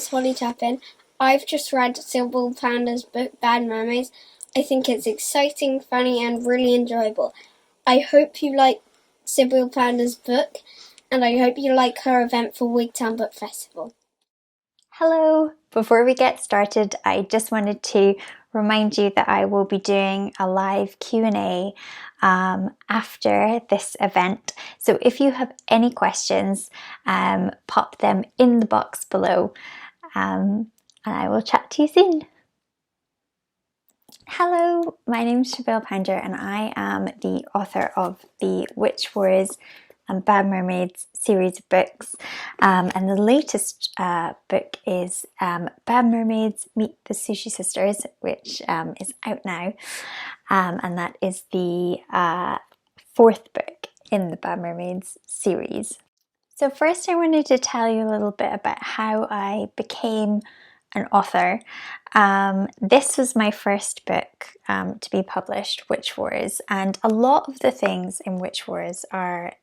is Holly Tappin. I've just read Sibeal Panda's book Bad Mermaids. I think it's exciting, funny and really enjoyable. I hope you like Sibeal Panda's book and I hope you like her event for Wigtown Book Festival. Hello! Before we get started, I just wanted to remind you that I will be doing a live Q&A after this event. So if you have any questions, pop them in the box below and I will chat to you soon. Hello, my name is Sibeal Panda and I am the author of the Witch Wars and Bad Mermaids series of books, and the latest book is Bad Mermaids Meet the Sushi Sisters, which is out now, and that is the fourth book in the Bad Mermaids series. So first I wanted to tell you a little bit about how I became an author. This was my first book to be published, Witch Wars, and a lot of the things in Witch Wars are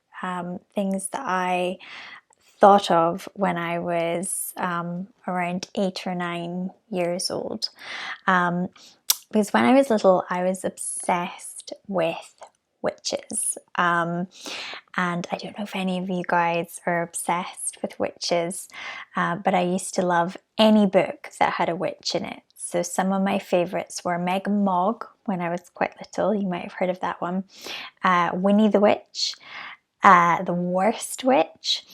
things that I thought of when I was around 8 or 9 years old. Because when I was little, I was obsessed with witches. And I don't know if any of you guys are obsessed with witches, but I used to love any book that had a witch in it. So some of my favourites were Meg and Mog when I was quite little. You might have heard of that one. Winnie the Witch. The Worst Witch,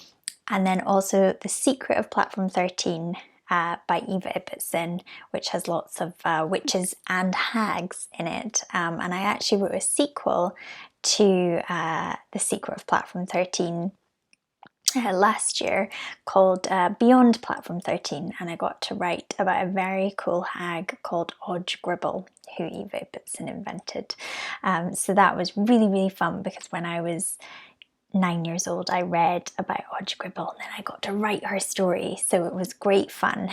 and then also The Secret of Platform 13 by Eva Ibbotson, which has lots of witches and hags in it. And I actually wrote a sequel to The Secret of Platform 13 last year called Beyond Platform 13, and I got to write about a very cool hag called Odge Gribble, who Eva Ibbotson invented. So that was really, really fun because when I was 9 years old, I read about Odge Gribble and then I got to write her story, so it was great fun.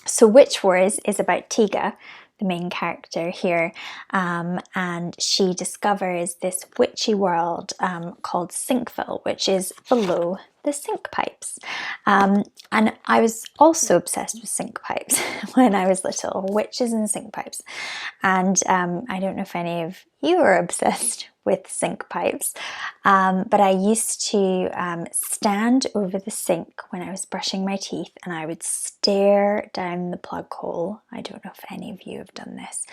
So Witch Wars is about Tiga, the main character here, and she discovers this witchy world called Sinkville, which is below the sink pipes. And I was also obsessed with sink pipes when I was little, witches and sink pipes. And I don't know if any of you are obsessed with sink pipes, but I used to stand over the sink when I was brushing my teeth and I would stare down the plug hole. I don't know if any of you have done this.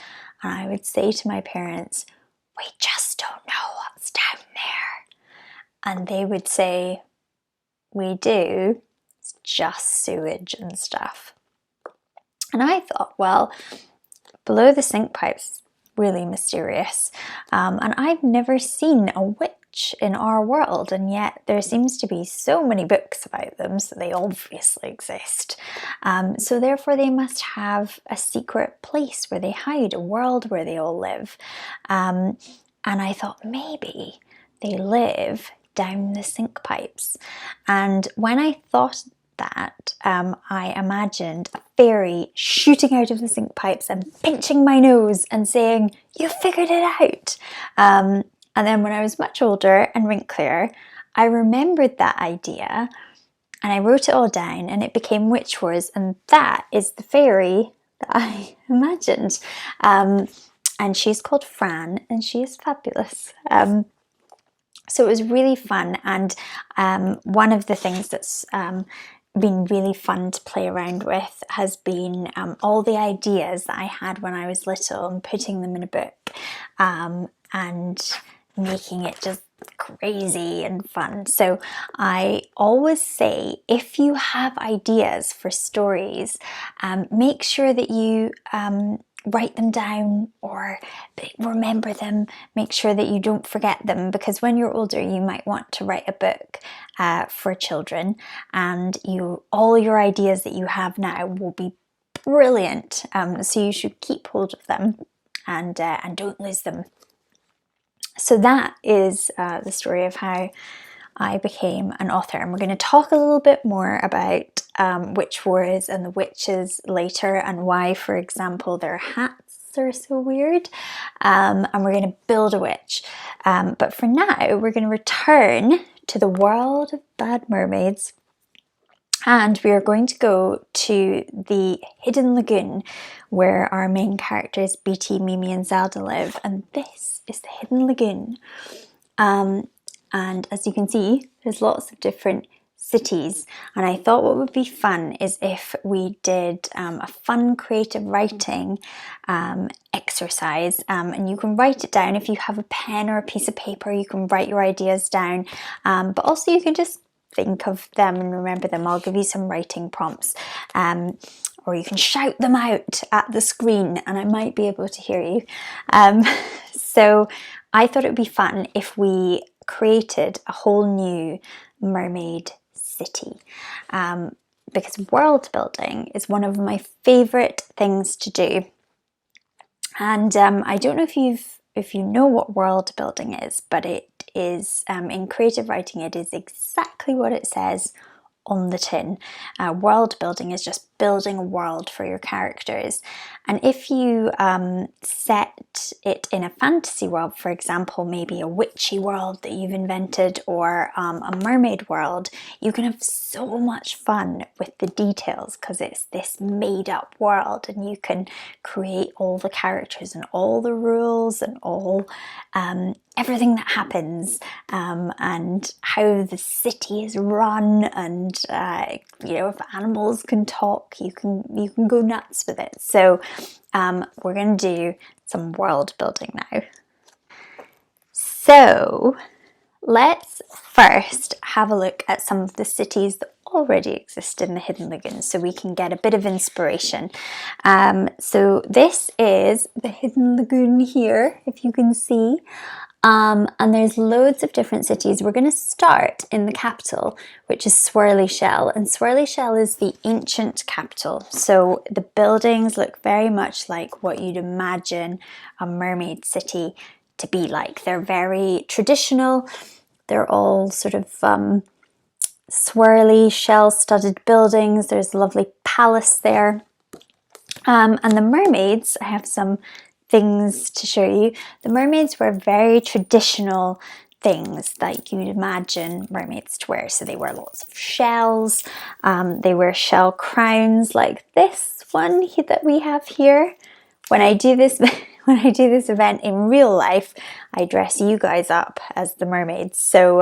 And I would say to my parents, "We just don't know what's down there." And they would say, "We do, it's just sewage and stuff." And I thought, well, below the sink pipes, really mysterious, and I've never seen a witch in our world, and yet there seems to be so many books about them, so they obviously exist. So therefore they must have a secret place where they hide, a world where they all live. And I thought maybe they live down the sink pipes. And when I thought that, I imagined a fairy shooting out of the sink pipes and pinching my nose and saying, "You figured it out." And then when I was much older and wrinklier, I remembered that idea and I wrote it all down and it became Witch Wars, and that is the fairy that I imagined. And she's called Fran and she is fabulous. So it was really fun, and one of the things that's been really fun to play around with has been all the ideas that I had when I was little and putting them in a book and making it just crazy and fun. So I always say, if you have ideas for stories, make sure that you write them down or remember them. Make sure that you don't forget them, because when you're older you might want to write a book for children, and all your ideas that you have now will be brilliant. So you should keep hold of them and don't lose them. So that is the story of how I became an author, and we're going to talk a little bit more about Witch Wars and the witches later, and why, for example, their hats are so weird, and we're going to build a witch. But for now, we're going to return to the world of Bad Mermaids And we are going to go to the Hidden Lagoon where our main characters Beattie, Mimi and Zelda live, and this is the Hidden Lagoon. And as you can see, there's lots of different cities, and I thought what would be fun is if we did a fun creative writing exercise, and you can write it down. If you have a pen or a piece of paper, you can write your ideas down, but also you can just think of them and remember them. I'll give you some writing prompts, or you can shout them out at the screen and I might be able to hear you. So I thought it would be fun if we created a whole new mermaid city, because world building is one of my favourite things to do. And I don't know if you know what world building is, but it is, in creative writing, it is exactly what it says on the tin. World building is just building a world for your characters. And if you set it in a fantasy world, for example, maybe a witchy world that you've invented, or a mermaid world, you can have so much fun with the details because it's this made up world, and you can create all the characters and all the rules and all everything that happens, and how the city is run, and you know, if animals can talk, you can go nuts with it. So we're going to do some world building now. So let's first have a look at some of the cities that already exist in the Hidden Lagoon so we can get a bit of inspiration. So this is the Hidden Lagoon here, if you can see. And there's loads of different cities. We're going to start in the capital, which is Swirly Shell, and Swirly Shell is the ancient capital. So the buildings look very much like what you'd imagine a mermaid city to be like. They're very traditional. They're all sort of swirly shell-studded buildings. There's a lovely palace there. And the mermaids, I have some things to show you. The mermaids were very traditional things like you'd imagine mermaids to wear. So they wear lots of shells. They wear shell crowns like this one that we have here. When I do this event in real life, I dress you guys up as the mermaids. So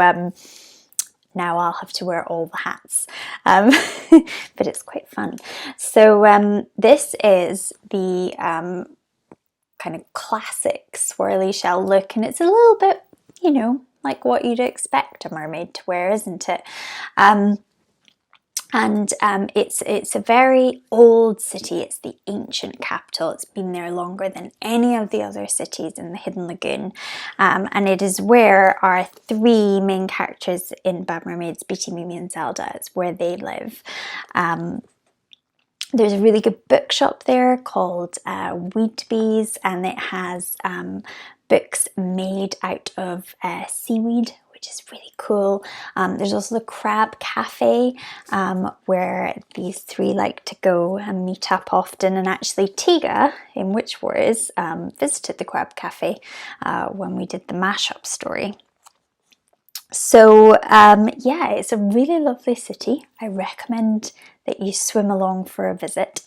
now I'll have to wear all the hats, but it's quite fun. So this is the kind of classic swirly shell look, and it's a little bit, you know, like what you'd expect a mermaid to wear, isn't it? It's a very old city. It's the ancient capital. It's been there longer than any of the other cities in the Hidden Lagoon, and it is where our three main characters in Bad Mermaids, Beattie, Mimi and Zelda, it's where they live. There's a really good bookshop there called Weedbees, and it has books made out of seaweed, which is really cool. There's also the Crab Cafe, where these three like to go and meet up often. And actually Tiga in Witch Wars visited the Crab Cafe when we did the mashup story. So yeah, it's a really lovely city. I recommend that you swim along for a visit.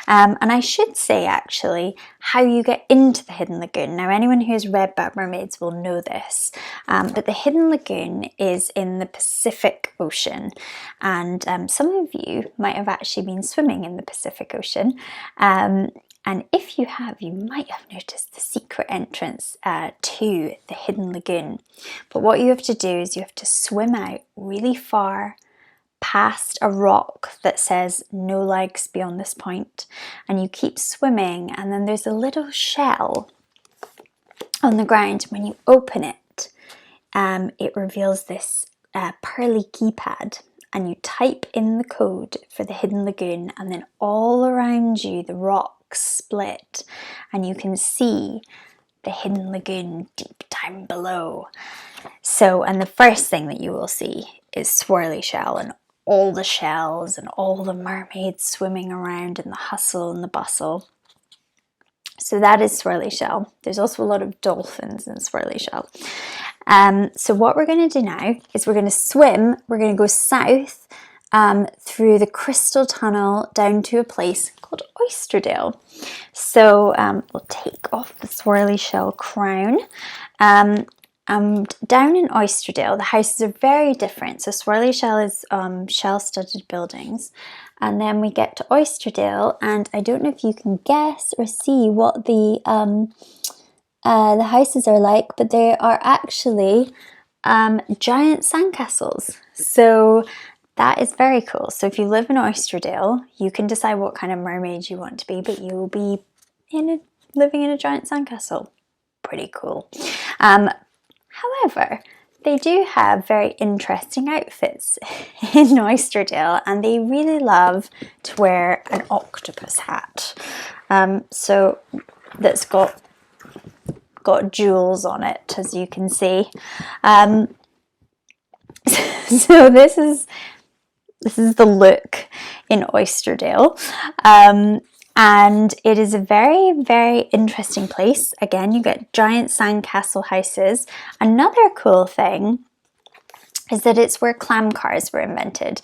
And I should say actually how you get into the Hidden Lagoon. Now anyone who's read Bad Mermaids will know this, but the Hidden Lagoon is in the Pacific Ocean, and some of you might have actually been swimming in the Pacific Ocean. And if you have, you might have noticed the secret entrance to the Hidden Lagoon. But what you have to do is you have to swim out really far past a rock that says no legs beyond this point, and you keep swimming, and then there's a little shell on the ground. When you open it, it reveals this pearly keypad, and you type in the code for the Hidden Lagoon, and then all around you the rocks split and you can see the Hidden Lagoon deep down below. So, and the first thing that you will see is Swirly Shell and all the shells and all the mermaids swimming around in the hustle and the bustle. So that is Swirly Shell. There's also a lot of dolphins in Swirly Shell. So what we're going to do now is we're going to swim, we're going to go south, through the crystal tunnel down to a place called Oysterdale. So we'll take off the swirly shell crown. And down in Oysterdale, the houses are very different. So swirly shell is shell-studded buildings. And then we get to Oysterdale, and I don't know if you can guess or see what the houses are like, but they are actually giant sandcastles. So that is very cool. So if you live in Oysterdale, you can decide what kind of mermaid you want to be, but you will be living in a giant sandcastle. Pretty cool. However, they do have very interesting outfits in Oysterdale, and they really love to wear an octopus hat. So that's got jewels on it, as you can see. So this is the look in Oysterdale. And it is a very, very interesting place. Again, you get giant sandcastle houses. Another cool thing is that it's where clam cars were invented.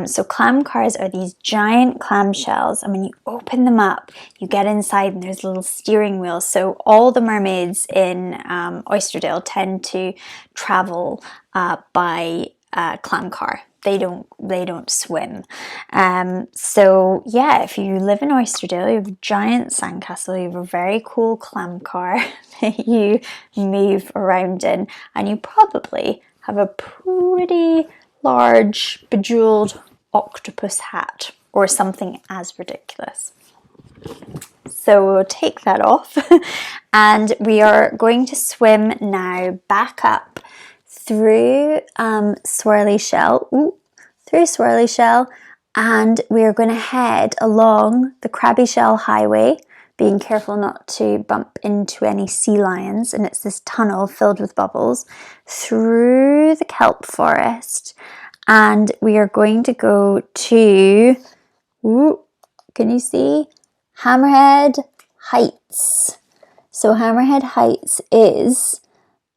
So clam cars are these giant clam shells, and when you open them up, you get inside and there's little steering wheels. So all the mermaids in Oysterdale tend to travel by clam car. They don't swim. So yeah, if you live in Oysterdale, you have a giant sandcastle, you have a very cool clam car that you move around in, and you probably have a pretty large bejeweled octopus hat or something as ridiculous. So we'll take that off and we are going to swim now back up through Swirly Shell, and we are going to head along the Crabby Shell Highway, being careful not to bump into any sea lions, and it's this tunnel filled with bubbles, through the kelp forest, and we are going to go to, can you see? Hammerhead Heights. So Hammerhead Heights is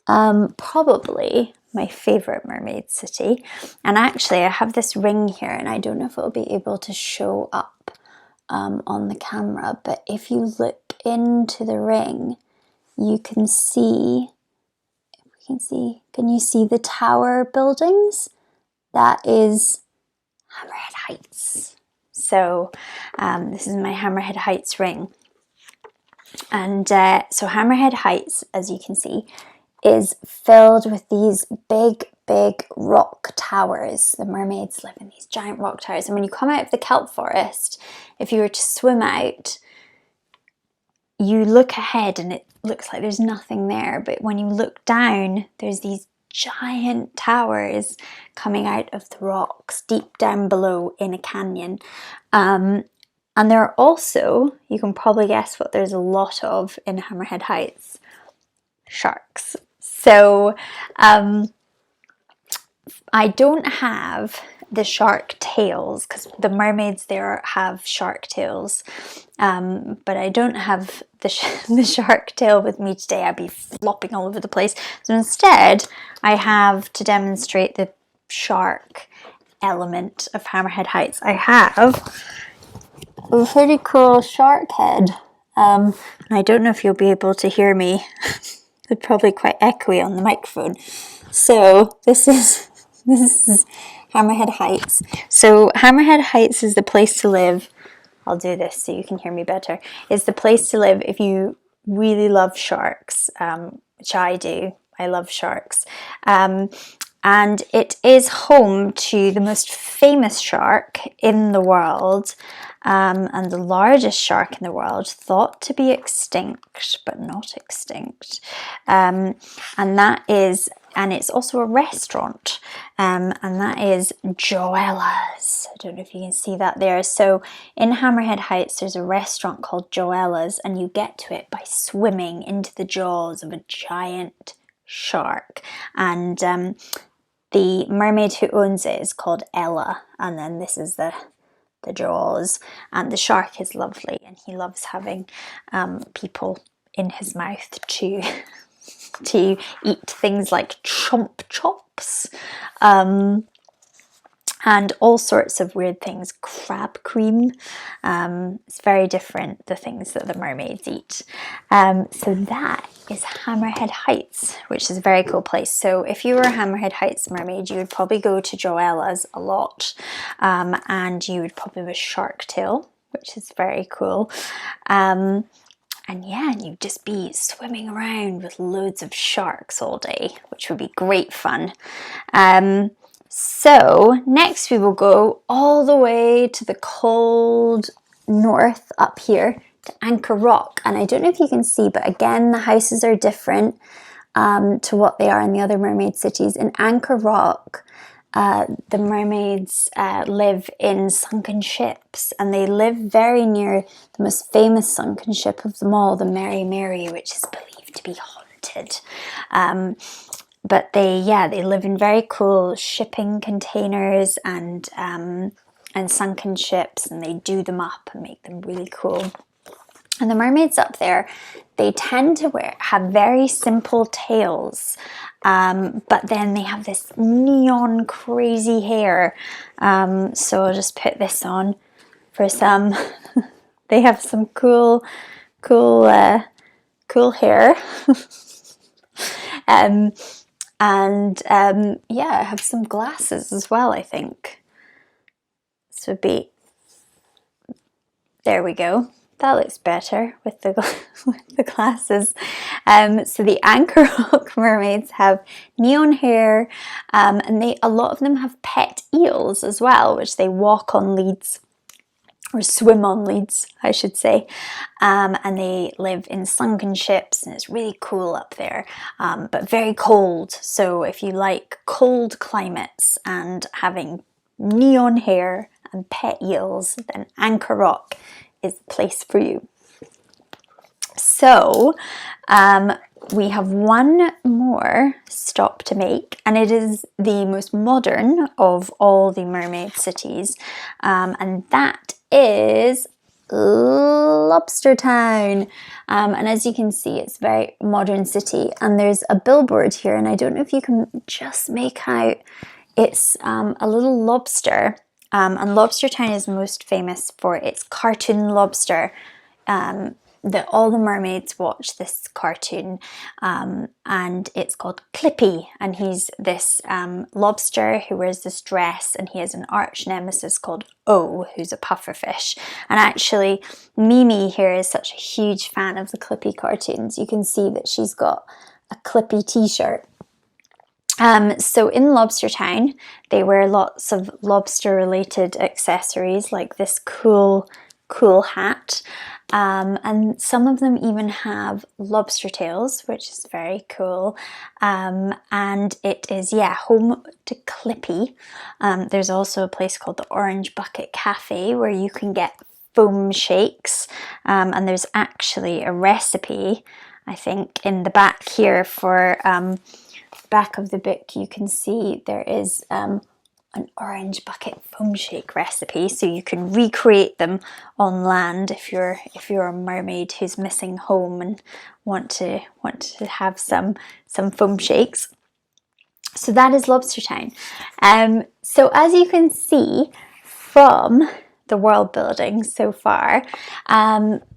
probably my favourite mermaid city, and actually I have this ring here and I don't know if it'll be able to show up on the camera, but if you look into the ring you can see, can you see the tower buildings? That is Hammerhead Heights. So this is my Hammerhead Heights ring, and so Hammerhead Heights, as you can see, is filled with these big rock towers. The mermaids live in these giant rock towers, and when you come out of the kelp forest, if you were to swim out, you look ahead and it looks like there's nothing there, but when you look down, there's these giant towers coming out of the rocks deep down below in a canyon. And there are also, you can probably guess what there's a lot of in Hammerhead Heights: sharks. So I don't have the shark tails because the mermaids there have shark tails, but I don't have the shark tail with me today. I'd be flopping all over the place. So instead I have, to demonstrate the shark element of Hammerhead Heights, I have a pretty cool shark head. I don't know if you'll be able to hear me. It's probably quite echoey on the microphone. So this is Hammerhead Heights. So Hammerhead Heights is the place to live. I'll do this so you can hear me better. It's the place to live if you really love sharks, which I do. I love sharks. And it is home to the most famous shark in the world, and the largest shark in the world, thought to be extinct, but not extinct. And it's also a restaurant, and that is Joella's. I don't know if you can see that there. So in Hammerhead Heights, there's a restaurant called Joella's, and you get to it by swimming into the jaws of a giant shark. And the mermaid who owns it is called Ella, and then this is the jaws, and the shark is lovely, and he loves having people in his mouth to eat things like chomp chops. and all sorts of weird things. Crab cream. It's very different, the things that the mermaids eat. So that is Hammerhead Heights, which is a very cool place. So if you were a Hammerhead Heights mermaid, you would probably go to Joella's a lot, and you would probably have a shark tail, which is very cool. And yeah, and you'd just be swimming around with loads of sharks all day, which would be great fun. So next we will go all the way to the cold north up here to Anchor Rock. And I don't know if you can see, but again, the houses are different to what they are in the other mermaid cities. In Anchor Rock, the mermaids live in sunken ships, and they live very near the most famous sunken ship of them all, the Mary Mary, which is believed to be haunted. But they live in very cool shipping containers and sunken ships, and they do them up and make them really cool. And the mermaids up there, they tend to have very simple tails, but then they have this neon crazy hair. So I'll just put this on for some. They have some cool hair. Yeah, I have some glasses as well, I think. This would be, there we go. That looks better with the glasses. So the Anchor Rock mermaids have neon hair, and a lot of them have pet eels as well, which they walk on leads, or swim on leads, I should say. And they live in sunken ships, and it's really cool up there, but very cold. So if you like cold climates and having neon hair and pet eels, then Anchor Rock is the place for you. So we have one more stop to make, and it is the most modern of all the mermaid cities, and that is Lobster Town. And as you can see, it's a very modern city, and there's a billboard here, and I don't know if you can just make out, it's a little lobster, and Lobster Town is most famous for its cartoon lobster. That all the mermaids watch this cartoon, and it's called Clippy, and he's this lobster who wears this dress, and he has an arch nemesis called O, who's a pufferfish. And actually Mimi here is such a huge fan of the Clippy cartoons. You can see that she's got a Clippy t-shirt. So in Lobster Town, they wear lots of lobster related accessories, like this cool hat. And some of them even have lobster tails, which is very cool. And it is, home to Clippy. There's also a place called the Orange Bucket Cafe where you can get foam shakes. And there's actually a recipe, I think, in the back here for back of the book. You can see there is an orange bucket foam shake recipe, so you can recreate them on land if you're a mermaid who's missing home and want to have some foam shakes. So that is Lobster Town. So as you can see from the world building so far,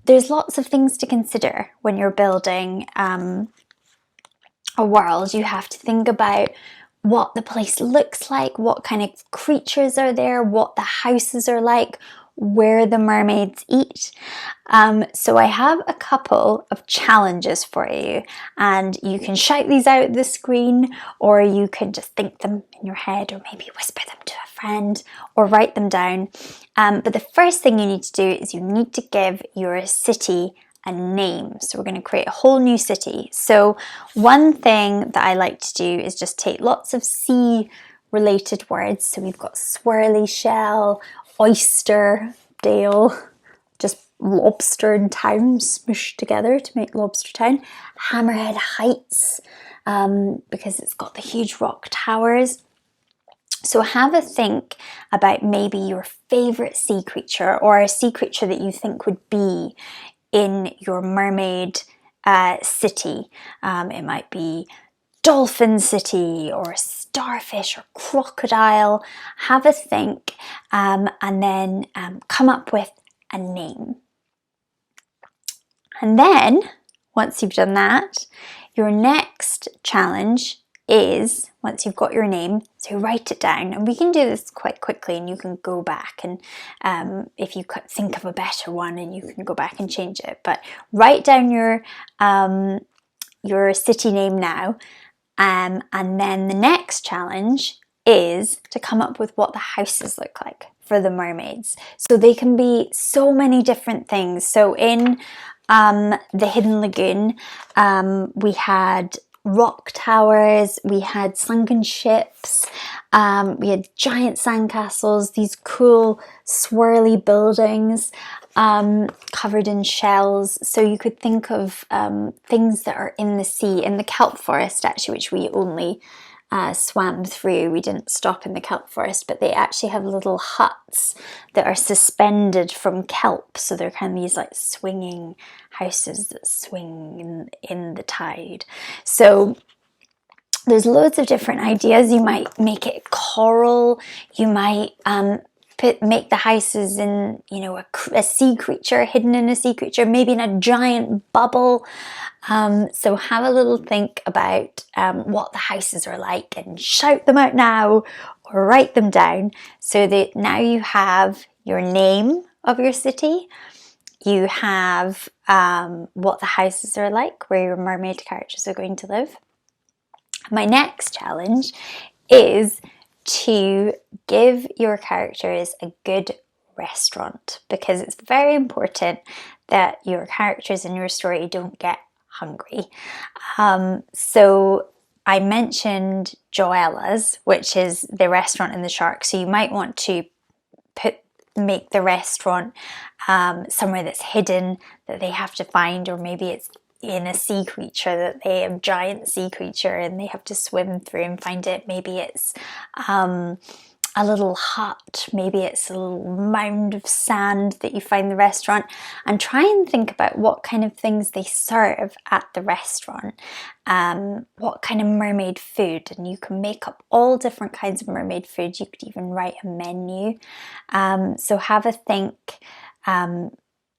there's lots of things to consider when you're building a world. You have to think about what the place looks like, what kind of creatures are there, what the houses are like, where the mermaids eat. So I have a couple of challenges for you, and you can shout these out at the screen, or you can just think them in your head, or maybe whisper them to a friend, or write them down. But the first thing you need to do is you need to give your city a name. So we're going to create a whole new city. So one thing that I like to do is just take lots of sea related words. So we've got swirly shell, oyster, dale, just lobster and town smushed together to make Lobster Town. Hammerhead Heights, because it's got the huge rock towers. So have a think about maybe your favorite sea creature, or a sea creature that you think would be in your mermaid city. It might be dolphin city or starfish or crocodile. Have a think and then come up with a name. And then once you've done that, your next challenge is, once you've got your name, so write it down. And we can do this quite quickly, and you can go back and if you could think of a better one, and you can go back and change it. But write down your city name now, and then the next challenge is to come up with what the houses look like for the mermaids. So they can be so many different things. So in the Hidden Lagoon, we had rock towers, we had sunken ships, we had giant sandcastles, these cool swirly buildings covered in shells. So you could think of things that are in the sea, in the kelp forest actually, which we only swam through. We didn't stop in the kelp forest, but they actually have little huts that are suspended from kelp. So they're kind of these like swinging houses that swing in the tide. So there's loads of different ideas. You might make it coral. You might make the houses in, you know, a sea creature, hidden in a sea creature, maybe in a giant bubble. So have a little think about what the houses are like, and shout them out now or write them down, so that now you have your name of your city, you have what the houses are like, where your mermaid characters are going to live. My next challenge is to give your characters a good restaurant, because it's very important that your characters in your story don't get hungry. So I mentioned Joella's, which is the restaurant in the shark. So you might want to make the restaurant somewhere that's hidden, that they have to find, or maybe it's in a sea creature, that they have giant sea creature and they have to swim through and find it. Maybe it's a little hut, maybe it's a little mound of sand that you find the restaurant, and try and think about what kind of things they serve at the restaurant, what kind of mermaid food, and you can make up all different kinds of mermaid food. You could even write a menu. So have a think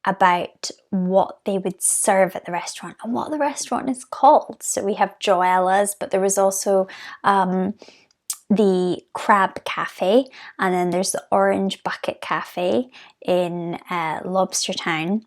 about what they would serve at the restaurant and what the restaurant is called. So we have Joella's, but there was also the Crab Cafe, and then there's the Orange Bucket Cafe in Lobster Town.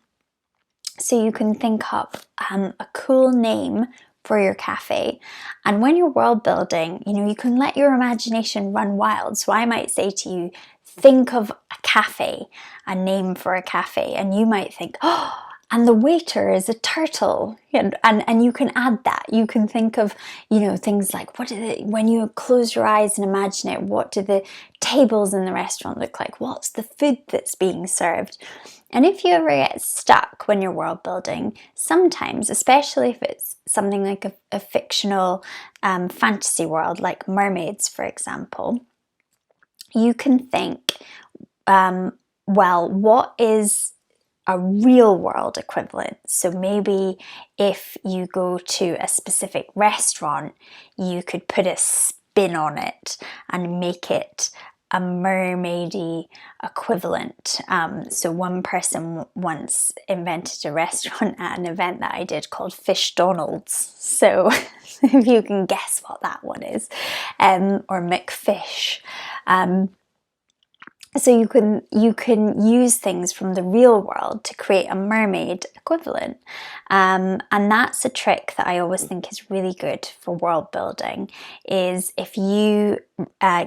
So you can think up a cool name for your cafe, and when you're world building, you know, you can let your imagination run wild. So I might say to you, think of a cafe, a name for a cafe, and you might think, oh, and the waiter is a turtle, and you can add that. You can think of, you know, things like, what do they, when you close your eyes and imagine it, what do the tables in the restaurant look like? What's the food that's being served? And if you ever get stuck when you're world building, sometimes, especially if it's something like a fictional fantasy world, like Mermaids, for example, you can think, well, what is a real world equivalent? So maybe if you go to a specific restaurant, you could put a spin on it and make it a mermaidy equivalent. So one person once invented a restaurant at an event that I did called Fish Donald's. So if you can guess what that one is, or McFish. So you can use things from the real world to create a mermaid equivalent, and that's a trick that I always think is really good for world building. Is if you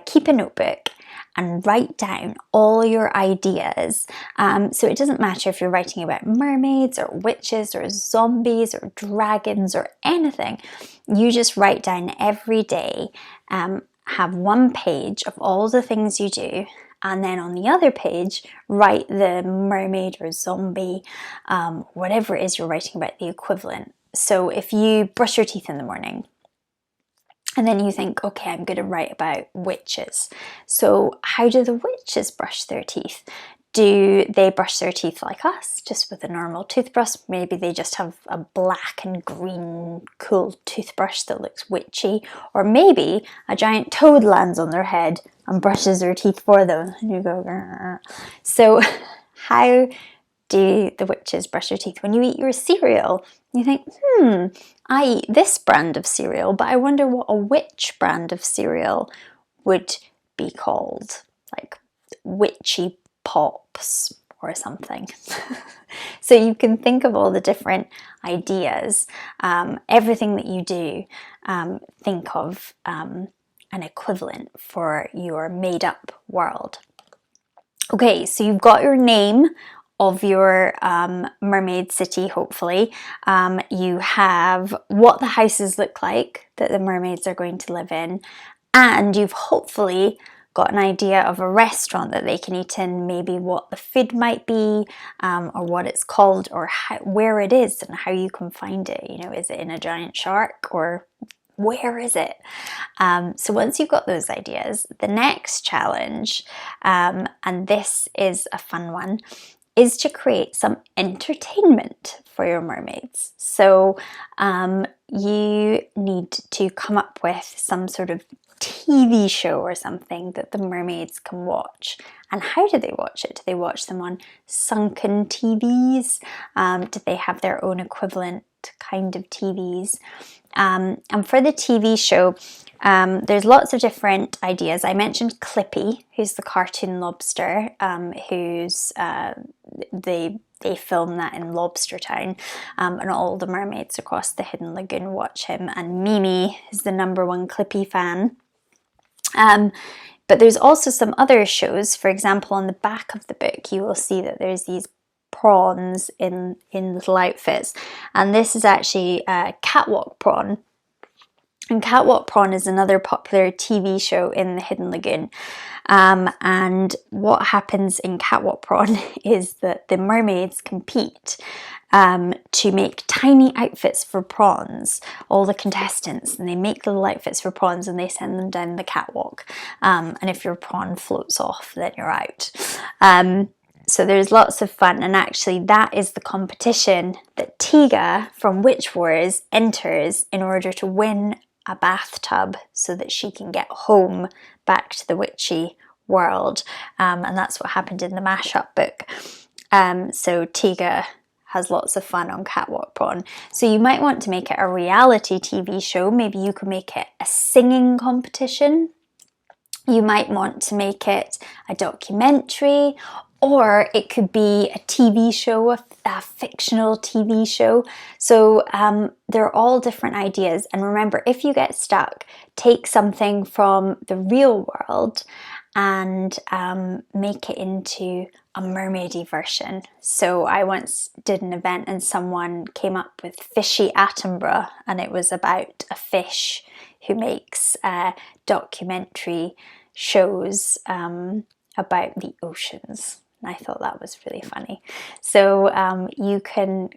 keep a notebook and write down all your ideas. So it doesn't matter if you're writing about mermaids or witches or zombies or dragons or anything. You just write down every day. Have one page of all the things you do. And then on the other page, write the mermaid or zombie, whatever it is you're writing about, the equivalent. So if you brush your teeth in the morning, and then you think, okay, I'm going to write about witches. So how do the witches brush their teeth? Do they brush their teeth like us, just with a normal toothbrush? Maybe they just have a black and green cool toothbrush that looks witchy. Or maybe a giant toad lands on their head and brushes their teeth for them. And you go, grr. So how do the witches brush their teeth? When you eat your cereal, you think, I eat this brand of cereal, but I wonder what a witch brand of cereal would be called. Like witchy pops or something. So you can think of all the different ideas. Everything that you do, think of an equivalent for your made-up world. Okay, so you've got your name of your mermaid city, hopefully. You have what the houses look like that the mermaids are going to live in, and you've hopefully got an idea of a restaurant that they can eat in, maybe what the food might be, or what it's called, or where it is and how you can find it. You know, is it in a giant shark, or where is it? So once you've got those ideas, the next challenge, and this is a fun one, is to create some entertainment for your mermaids. So you need to come up with some sort of TV show or something that the mermaids can watch. And how do they watch it? Do they watch them on sunken TVs? Do they have their own equivalent kind of TVs? And for the TV show, there's lots of different ideas. I mentioned Clippy, who's the cartoon lobster, who's they film that in Lobster Town, and all the mermaids across the Hidden Lagoon watch him. And Mimi is the #1 Clippy fan. But there's also some other shows. For example, on the back of the book, you will see that there's these prawns in little outfits, and this is actually Catwalk Prawn. And Catwalk Prawn is another popular TV show in the Hidden Lagoon. And what happens in Catwalk Prawn is that the mermaids compete to make tiny outfits for prawns, all the contestants, and they make little outfits for prawns and they send them down the catwalk. And if your prawn floats off, then you're out. So there's lots of fun, and actually that is the competition that Tiga from Witch Wars enters in order to win a bathtub so that she can get home back to the witchy world. And that's what happened in the mashup book. So Tiga has lots of fun on Catwalk Prawn. So you might want to make it a reality TV show. Maybe you could make it a singing competition. You might want to make it a documentary, or it could be a TV show, a fictional TV show. So they're all different ideas. And remember, if you get stuck, take something from the real world and make it into a mermaidy version. So I once did an event and someone came up with Fishy Attenborough, and it was about a fish who makes documentary shows about the oceans. And I thought that was really funny. So you can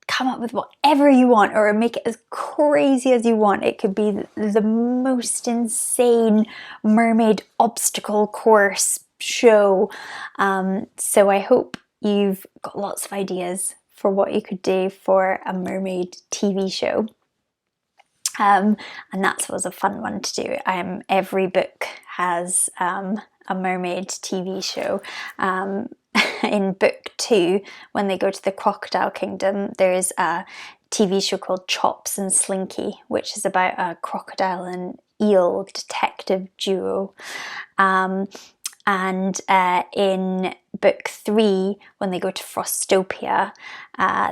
come up with whatever you want, or make it as crazy as you want. It could be the most insane mermaid obstacle course show. So I hope you've got lots of ideas for what you could do for a mermaid TV show. And that was a fun one to do. Every book has a mermaid TV show. In book 2, when they go to the Crocodile Kingdom, there's a TV show called Chops and Slinky, which is about a crocodile and eel detective duo. And in book 3, when they go to Frostopia,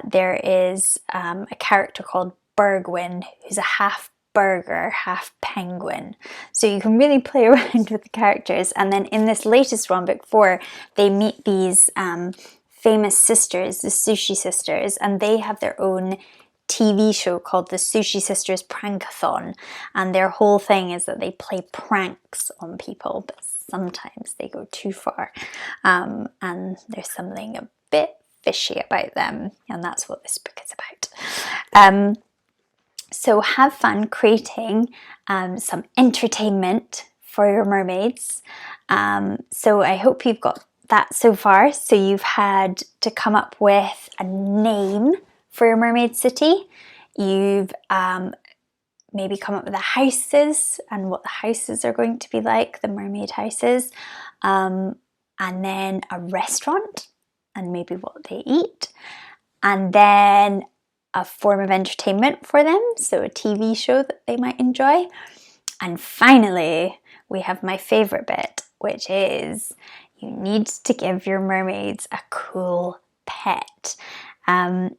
there is a character called Bergwin, who's a half burger, half penguin. So you can really play around with the characters. And then in this latest one, book 4, they meet these famous sisters, the Sushi Sisters, and they have their own TV show called the Sushi Sisters Prankathon. And their whole thing is that they play pranks on people, but sometimes they go too far. And there's something a bit fishy about them, and that's what this book is about. So have fun creating some entertainment for your mermaids. So I hope you've got that so far. So you've had to come up with a name for your mermaid city. You've maybe come up with the houses and what the houses are going to be like, the mermaid houses, and then a restaurant and maybe what they eat, and then a form of entertainment for them, so a TV show that they might enjoy. And finally, we have my favourite bit, which is you need to give your mermaids a cool pet. And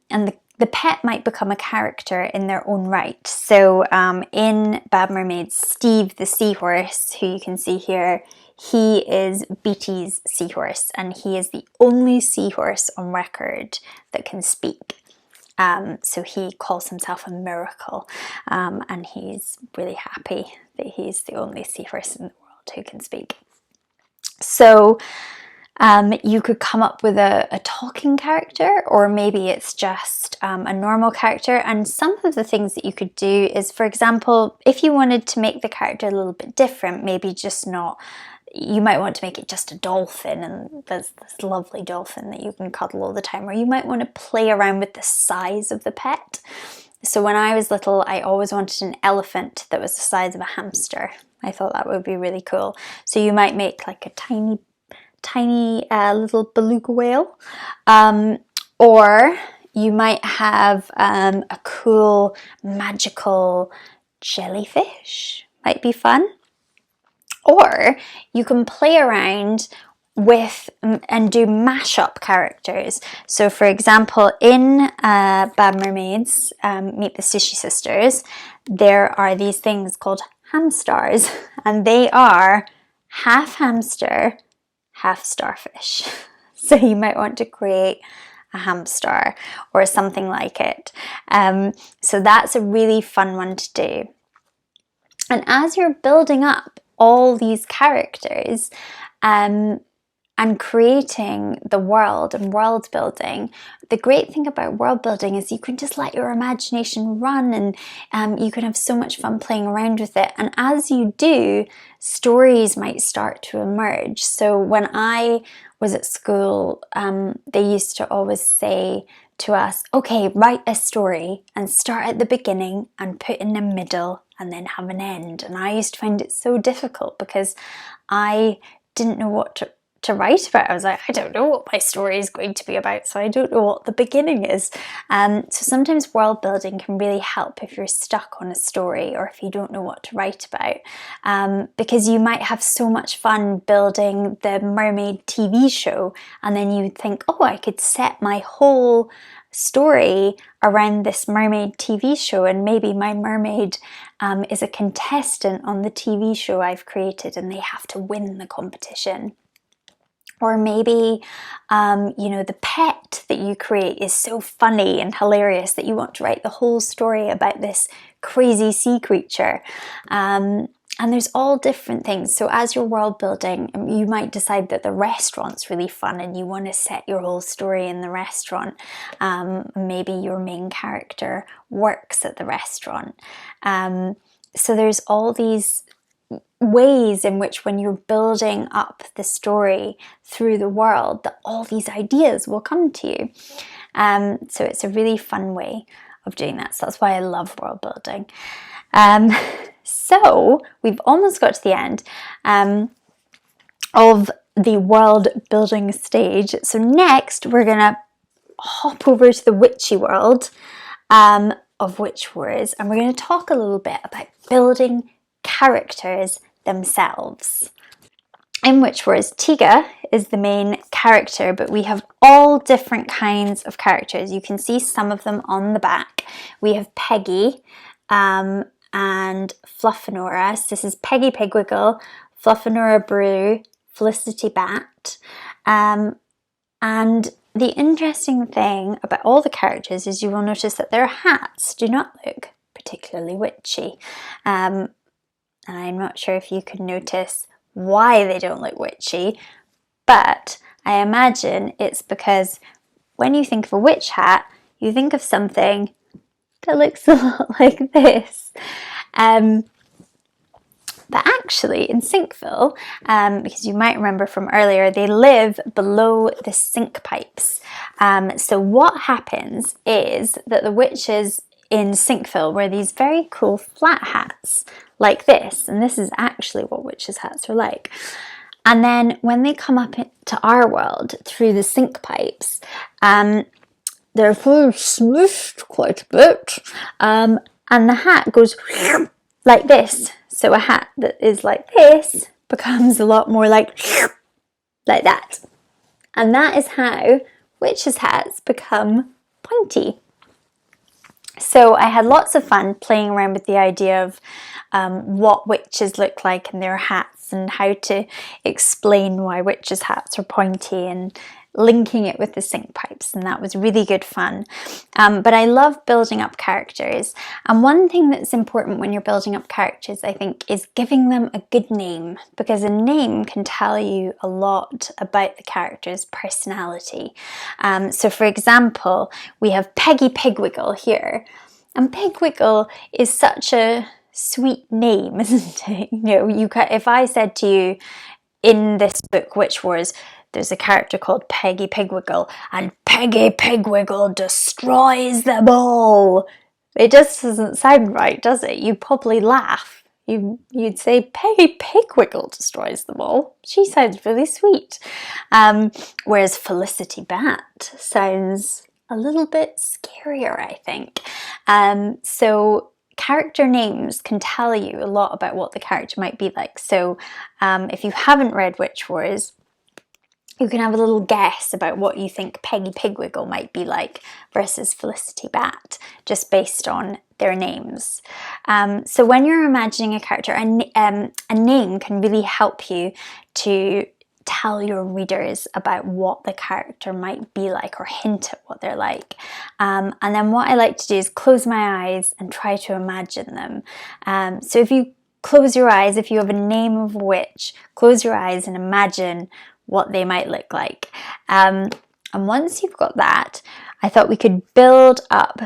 the pet might become a character in their own right. So in Bad Mermaids, Steve the seahorse, who you can see here, he is Beattie's seahorse, and he is the only seahorse on record that can speak. So he calls himself a miracle, and he's really happy that he's the only seahorse in the world who can speak. So you could come up with a talking character, or maybe it's just a normal character. And some of the things that you could do is, for example, if you wanted to make the character a little bit different, maybe just not, you might want to make it just a dolphin, and there's this lovely dolphin that you can cuddle all the time, or you might want to play around with the size of the pet. So when I was little, I always wanted an elephant that was the size of a hamster. I thought that would be really cool. So you might make like a tiny little beluga whale, or you might have a cool magical jellyfish, might be fun. Or you can play around with and do mashup characters. So for example, in Bad Mermaids, Meet the Sushi Sisters, there are these things called hamstars, and they are half hamster, half starfish. So you might want to create a hamstar or something like it. So that's a really fun one to do. And as you're building up all these characters and creating the world and world building, the great thing about world building is you can just let your imagination run, and you can have so much fun playing around with it. And as you do, stories might start to emerge. So when I was at school, they used to always say to us, okay, write a story and start at the beginning and put in the middle and then have an end. And I used to find it so difficult because I didn't know what to write about. I was like, I don't know what my story is going to be about, so I don't know what the beginning is. So sometimes world building can really help if you're stuck on a story or if you don't know what to write about, because you might have so much fun building the Mermaid TV show, and then you think, oh, I could set my whole story around this mermaid TV show, and maybe my mermaid is a contestant on the TV show I've created and they have to win the competition. Or maybe, the pet that you create is so funny and hilarious that you want to write the whole story about this crazy sea creature. And there's all different things. So as you're world building, you might decide that the restaurant's really fun and you want to set your whole story in the restaurant. Maybe your main character works at the restaurant. So there's all these ways in which, when you're building up the story through the world, that all these ideas will come to you. So it's a really fun way of doing that. So that's why I love world building. So we've almost got to the end of the world building stage. So next we're gonna hop over to the witchy world of Witch Wars, and we're going to talk a little bit about building characters themselves. In Witch Wars, Tiga is the main character, but we have all different kinds of characters. You can see some of them on the back. We have Peggy and Fluffinora. So this is Peggy Pigwiggle, Fluffinora Brew, Felicity Bat. And the interesting thing about all the characters is you will notice that their hats do not look particularly witchy. And I'm not sure if you can notice why they don't look witchy, but I imagine it's because when you think of a witch hat, you think of something that looks a lot like this. But actually in Sinkville, because you might remember from earlier, they live below the sink pipes. So what happens is that the witches in Sinkville wear these very cool flat hats like this, and this is actually what witches' hats are like. And then when they come up to our world through the sink pipes, they're full smooshed quite a bit, and the hat goes like this. So a hat that is like this becomes a lot more like that. And that is how witches' hats become pointy. So I had lots of fun playing around with the idea of what witches look like in their hats and how to explain why witches' hats are pointy and linking it with the sink pipes, and that was really good fun. But I love building up characters, and one thing that's important when you're building up characters, I think, is giving them a good name, because a name can tell you a lot about the character's personality. So for example, we have Peggy Pigwiggle here, and Pigwiggle is such a sweet name, isn't it? You know, if I said to you in this book, Witch Wars, there's a character called Peggy Pigwiggle, and Peggy Pigwiggle destroys them all. It just doesn't sound right, does it? You'd probably laugh. You'd say Peggy Pigwiggle destroys them all. She sounds really sweet. Whereas Felicity Bat sounds a little bit scarier, I think. So character names can tell you a lot about what the character might be like. So if you haven't read Witch Wars, you can have a little guess about what you think Peggy Pigwiggle might be like versus Felicity Bat, just based on their names. So when you're imagining a character, a name can really help you to tell your readers about what the character might be like, or hint at what they're like. And then what I like to do is close my eyes and try to imagine them. So if you close your eyes, if you have a name of a witch, close your eyes and imagine what they might look like. And once you've got that, I thought we could build up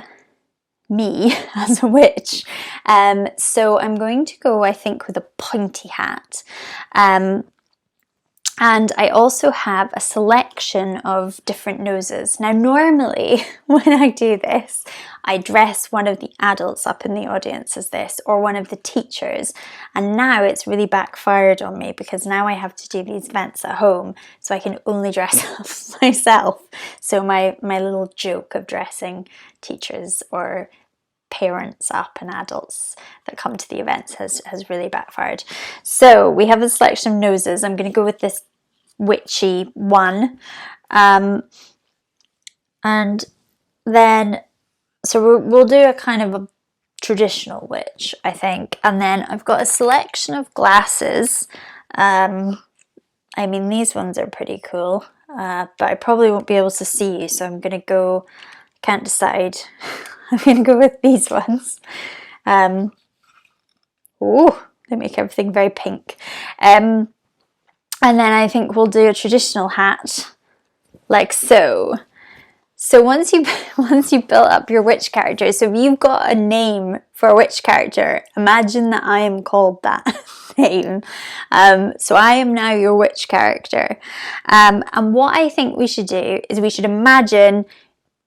me as a witch. So I'm going to go, I think, with a pointy hat. And I also have a selection of different noses. Now, normally when I do this, I dress one of the adults up in the audience as this, or one of the teachers. And now it's really backfired on me, because now I have to do these events at home, so I can only dress up myself. So my little joke of dressing teachers or parents up and adults that come to the events has really backfired. So we have a selection of noses. I'm going to go with this witchy one, and then so we'll do a kind of a traditional witch, I think, and then I've got a selection of glasses. I mean, these ones are pretty cool, but I probably won't be able to see you, so I'm gonna go, can't decide. I'm gonna go with these ones. Oh, they make everything very pink. And then I think we'll do a traditional hat, like so. So once you built up your witch character, so if you've got a name for a witch character, imagine that I am called that name. So I am now your witch character. And what I think we should do is we should imagine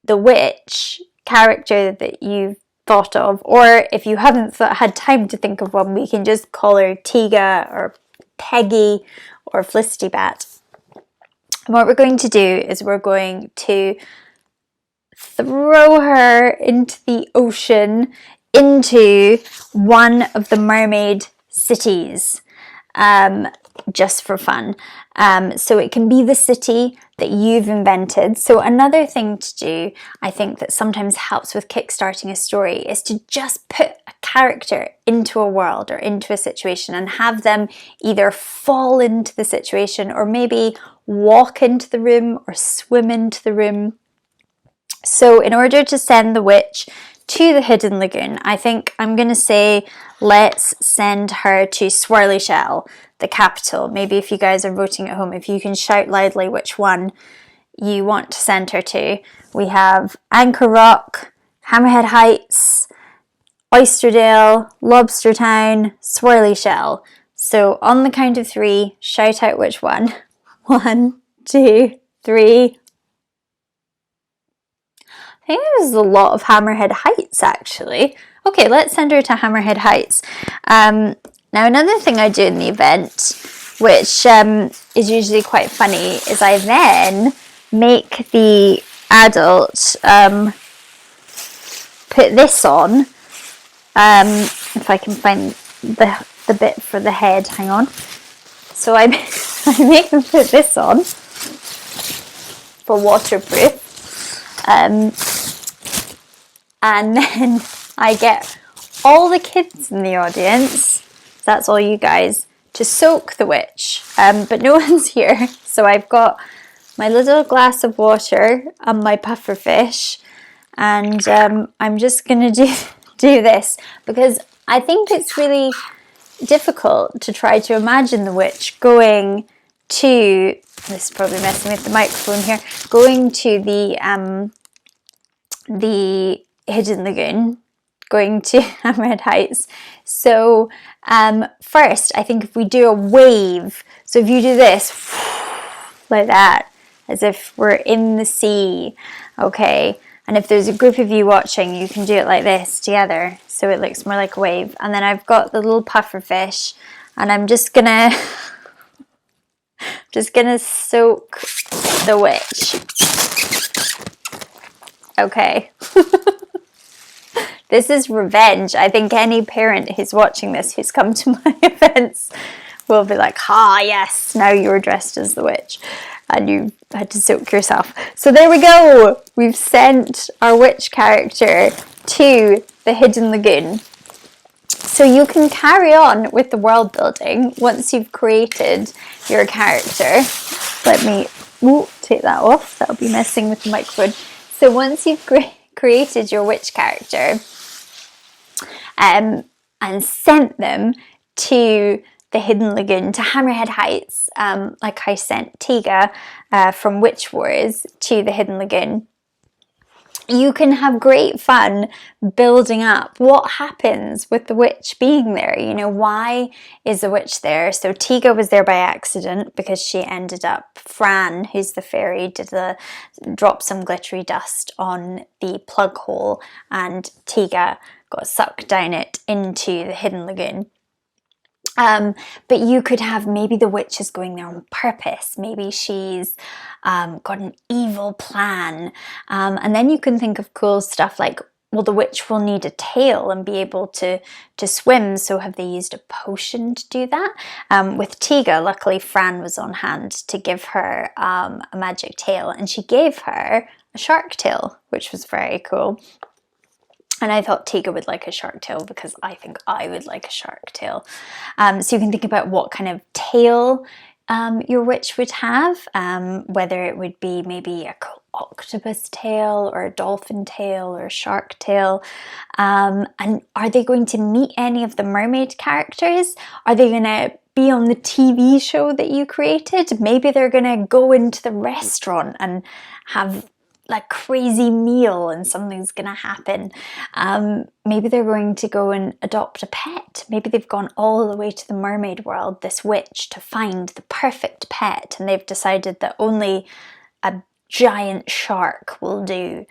the witch character that you've thought of, or if you haven't had time to think of one, we can just call her Tiga or Peggy or Felicity Bat. And what we're going to do is we're going to throw her into the ocean, into one of the mermaid cities, just for fun. So it can be the city that you've invented. So another thing to do, I think, that sometimes helps with kickstarting a story is to just put a character into a world or into a situation and have them either fall into the situation or maybe walk into the room or swim into the room. So in order to send the witch to the Hidden Lagoon, I think I'm going to say let's send her to Swirly Shell, the capital. Maybe if you guys are voting at home, if you can shout loudly which one you want to send her to. We have Anchor Rock, Hammerhead Heights, Oysterdale, Lobster Town, Swirly Shell. So on the count of 3, shout out which one. 1, 2, 3. I think there's a lot of Hammerhead Heights actually. Okay, let's send her to Hammerhead Heights. Now another thing I do in the event, which is usually quite funny, is I then make the adult put this on. If I can find the bit for the head, hang on. So I make them put this on for waterproof. And then I get all the kids in the audience, that's all you guys, to soak the witch. But no one's here, so I've got my little glass of water and my pufferfish, and I'm just gonna do this because I think it's really difficult to try to imagine the witch going to, this is probably messing with the microphone here, going to the Hidden Lagoon, going to Hammerhead Heights. So first, I think if we do a wave, so if you do this, like that, as if we're in the sea, okay? And if there's a group of you watching, you can do it like this together, so it looks more like a wave. And then I've got the little pufferfish, and I'm just gonna soak the witch. Okay. This is revenge. I think any parent who's watching this, who's come to my events, will be like, ah, yes, now you're dressed as the witch and you had to soak yourself. So there we go. We've sent our witch character to the Hidden Lagoon. So you can carry on with the world building once you've created your character. Let me take that off. That'll be messing with the microphone. So once you've created your witch character and sent them to the Hidden Lagoon, to Hammerhead Heights, like I sent Tiga from Witch Wars to the Hidden Lagoon, you can have great fun building up what happens with the witch being there. You know, why is the witch there? So Tiga was there by accident because she ended up, Fran, who's the fairy, dropped some glittery dust on the plug hole and Tiga got sucked down it into the Hidden Lagoon. But you could have, maybe the witch is going there on purpose. Maybe she's got an evil plan. And then you can think of cool stuff like, well, the witch will need a tail and be able to swim. So have they used a potion to do that? With Tiga, luckily Fran was on hand to give her a magic tail, and she gave her a shark tail, which was very cool. And I thought Tiga would like a shark tail because I think I would like a shark tail. So you can think about what kind of tail your witch would have, whether it would be maybe a cool octopus tail or a dolphin tail or a shark tail. And are they going to meet any of the mermaid characters? Are they going to be on the TV show that you created? Maybe they're going to go into the restaurant and have like crazy meal and something's gonna happen. Maybe they're going to go and adopt a pet. Maybe they've gone all the way to the mermaid world, this witch, to find the perfect pet, and they've decided that only a giant shark will do.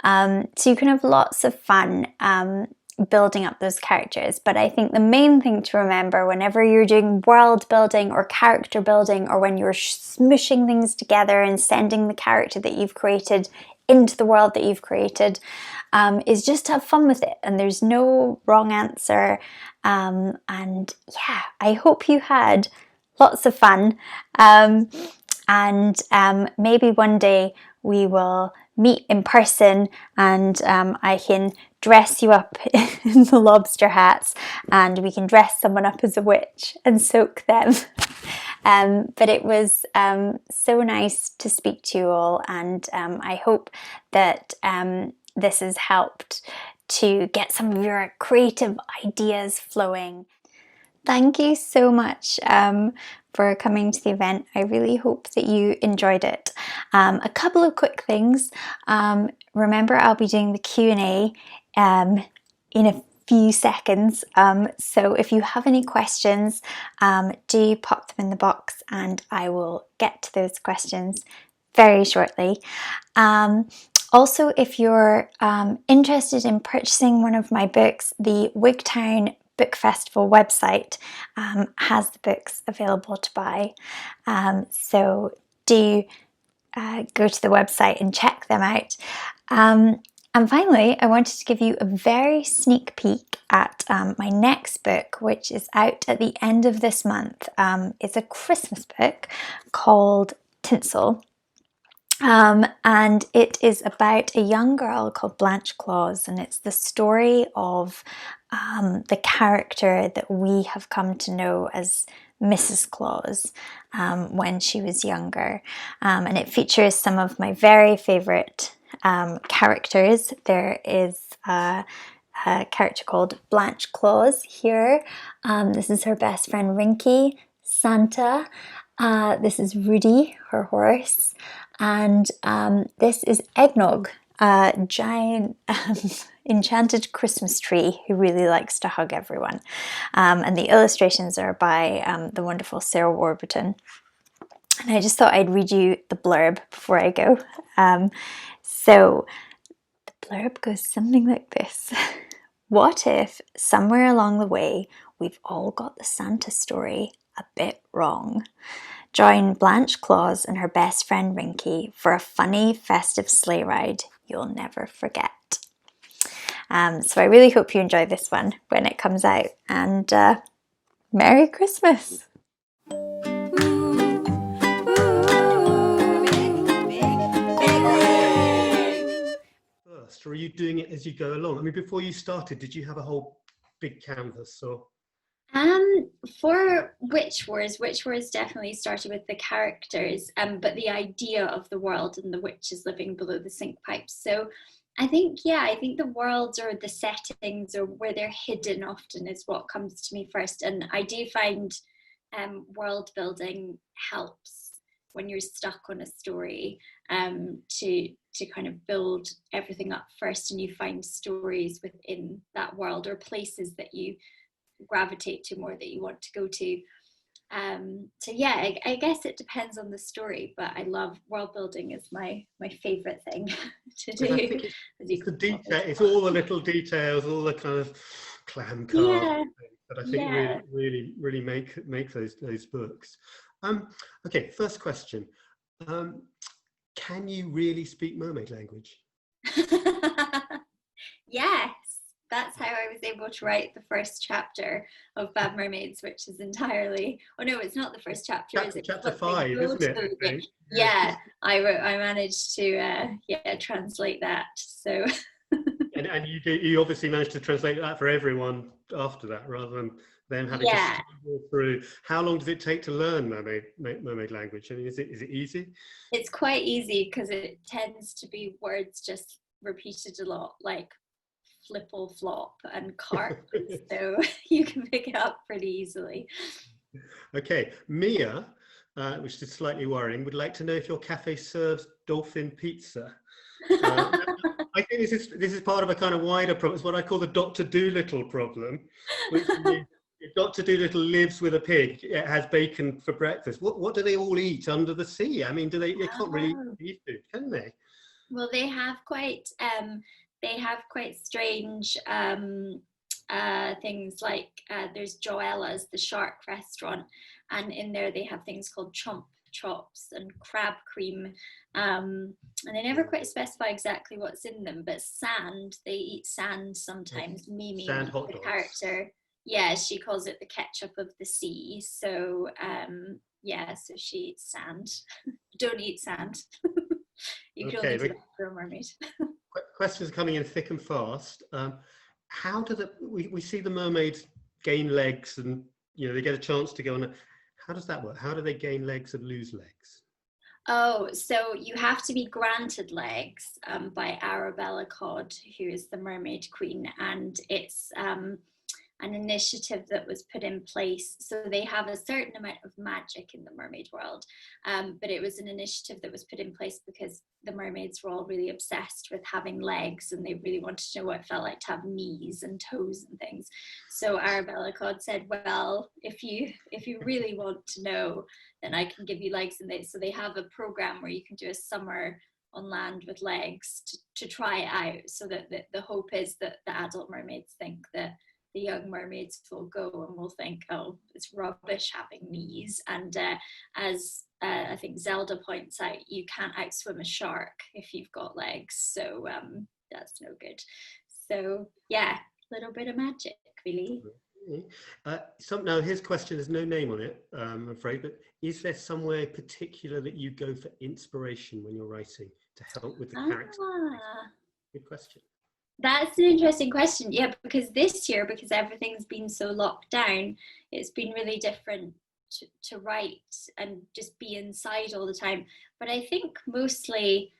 So you can have lots of fun building up those characters. But I think the main thing to remember whenever you're doing world building or character building, or when you're smooshing things together and sending the character that you've created into the world that you've created, is just to have fun with it. And there's no wrong answer. And yeah, I hope you had lots of fun. And maybe one day we will meet in person, and I can dress you up in the lobster hats, and we can dress someone up as a witch and soak them. But it was so nice to speak to you all, and I hope that this has helped to get some of your creative ideas flowing. Thank you so much for coming to the event. I really hope that you enjoyed it. A couple of quick things. Remember, I'll be doing the Q&A in a few seconds. So if you have any questions, do pop them in the box and I will get to those questions very shortly. Also, if you're interested in purchasing one of my books, the Wigtown Book Festival website has the books available to buy. So do go to the website and check them out. And finally, I wanted to give you a very sneak peek at my next book, which is out at the end of this month. It's a Christmas book called Tinsel. And it is about a young girl called Blanche Claus, and it's the story of the character that we have come to know as Mrs. Claus when she was younger. And it features some of my very favourite characters. There is a character called Blanche Claus here. This is her best friend Rinky, Santa. This is Rudy, her horse. And this is Eggnog, a giant enchanted Christmas tree who really likes to hug everyone. And the illustrations are by the wonderful Sarah Warburton. And I just thought I'd read you the blurb before I go. So the blurb goes something like this. What if somewhere along the way we've all got the Santa story a bit wrong? Join Blanche Claus and her best friend Rinky for a funny, festive sleigh ride you'll never forget. So I really hope you enjoy this one when it comes out, and Merry Christmas! First, or are you doing it as you go along? I mean, before you started, did you have a whole big canvas or? For Witch Wars definitely started with the characters, but the idea of the world and the witches living below the sink pipes. So I think the worlds or the settings or where they're hidden often is what comes to me first. And I do find world building helps when you're stuck on a story, to kind of build everything up first, and you find stories within that world or places that you gravitate to more, that you want to go to. So yeah, I guess it depends on the story, but I love world building is my favorite thing to do. I think it's the detail, it's all the little details, all the kind of clam cards that I think really make those books. Okay, first question. Can you really speak mermaid language? Yes, that's how I was able to write the first chapter of Bad Mermaids, which is entirely, oh no, it's not the first chapter, is it? Chapter 5, isn't it? Yeah, I managed to translate that. So and you obviously managed to translate that for everyone after that, rather than them having to struggle through. How long does it take to learn mermaid language? I mean, is it easy? It's quite easy because it tends to be words just repeated a lot, like flipple flop and carp. So you can pick it up pretty easily. Okay, Mia, which is slightly worrying, would like to know if your cafe serves dolphin pizza. I think this is part of a kind of wider problem. It's what I call the Dr. Dolittle problem, which is if Dr. Dolittle lives with a pig, it has bacon for breakfast. What do they all eat under the sea? I mean, they can't really eat food, can they? Well, they have quite strange things, like there's Joella's, the shark restaurant, and in there they have things called chomp chops and crab cream, and they never quite specify exactly what's in them, but sand, they eat sand sometimes. Mimi, sand hot dogs. The character, she calls it the ketchup of the sea. So so she eats sand. Don't eat sand. You can only do that for a mermaid. Questions coming in thick and fast. How do we see the mermaids gain legs, and they get a chance to go on? How does that work? How do they gain legs and lose legs? Oh, so you have to be granted legs by Arabella Codd, who is the mermaid queen, and it's an initiative that was put in place. So they have a certain amount of magic in the mermaid world, but it was an initiative that was put in place because the mermaids were all really obsessed with having legs, and they really wanted to know what it felt like to have knees and toes and things. So Arabella Cod said, well, if you really want to know, then I can give you legs. And so they have a program where you can do a summer on land with legs to try it out, so that the hope is that the adult mermaids think that the young mermaids will go and will think, oh, it's rubbish having knees. And as I think Zelda points out, you can't outswim a shark if you've got legs, so that's no good. So yeah, a little bit of magic, really. Now his question, there's no name on it, I'm afraid, but is there somewhere particular that you go for inspiration when you're writing to help with the character? Good question. That's an interesting question. Yeah, because this year, because everything's been so locked down, it's been really different to write and just be inside all the time. But I think mostly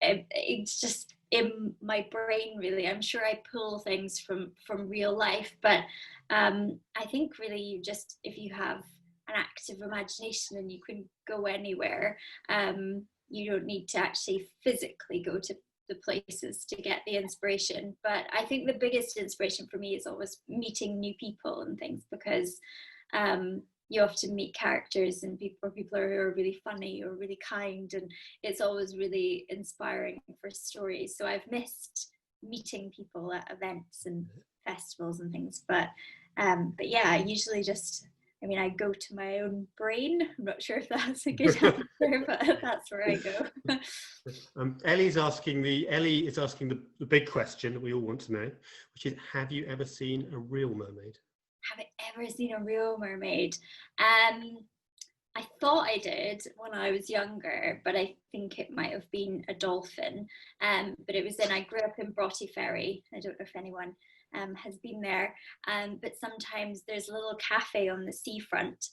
it's just in my brain, really. I'm sure I pull things from real life, but I think really you just, if you have an active imagination and you can go anywhere, you don't need to actually physically go to the places to get the inspiration. But I think the biggest inspiration for me is always meeting new people and things, because you often meet characters and people who are really funny or really kind, and it's always really inspiring for stories. So I've missed meeting people at events and festivals and things, but yeah, I usually just, I mean, I go to my own brain. I'm not sure if that's a good answer, but that's where I go. Ellie is asking the big question that we all want to know, which is, have you ever seen a real mermaid? Have I ever seen a real mermaid? I thought I did when I was younger, but I think it might have been a dolphin. But it was I grew up in Broughty Ferry. I don't know if anyone has been there, but sometimes there's a little cafe on the seafront,